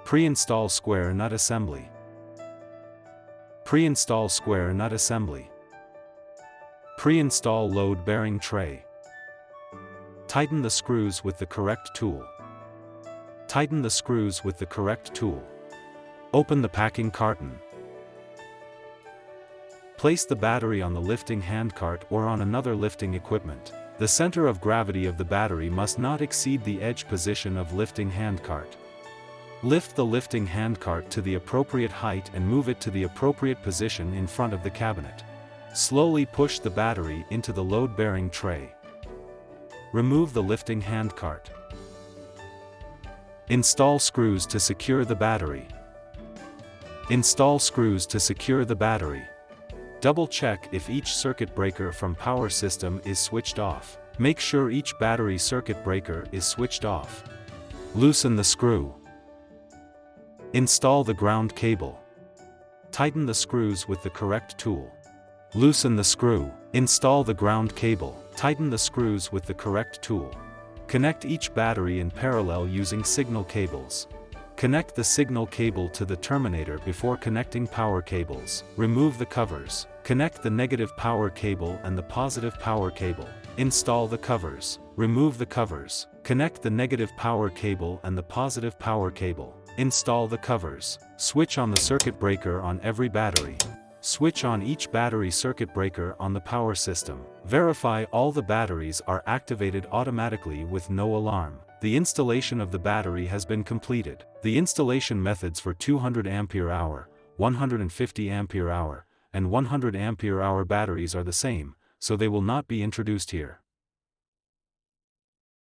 Pre-install square nut assembly. Pre-install square nut assembly. Pre-install load bearing tray. Tighten the screws with the correct tool. Tighten the screws with the correct tool. Open the packing carton. Place the battery on the lifting handcart or on another lifting equipment. The center of gravity of the battery must not exceed the edge position of lifting handcart. Lift the lifting handcart to the appropriate height and move it to the appropriate position in front of the cabinet. Slowly push the battery into the load-bearing tray. Remove the lifting handcart. Install screws to secure the battery. Install screws to secure the battery. Double-check if each circuit breaker from power system is switched off. Make sure each battery circuit breaker is switched off. Loosen the screw. Install the ground cable. Tighten the screws with the correct tool. Loosen the screw. Install the ground cable. Tighten the screws with the correct tool. Connect each battery in parallel using signal cables. Connect the signal cable to the terminator before connecting power cables. Remove the covers. Connect the negative power cable and the positive power cable. Install the covers. Remove the covers. Connect the negative power cable and the positive power cable. Install the covers. Switch on the circuit breaker on every battery. Switch on each battery circuit breaker on the power system. Verify all the batteries are activated automatically with no alarm. The installation of the battery has been completed. The installation methods for 200 ampere-hour, 150 ampere-hour, and 100 ampere-hour batteries are the same, so they will not be introduced here.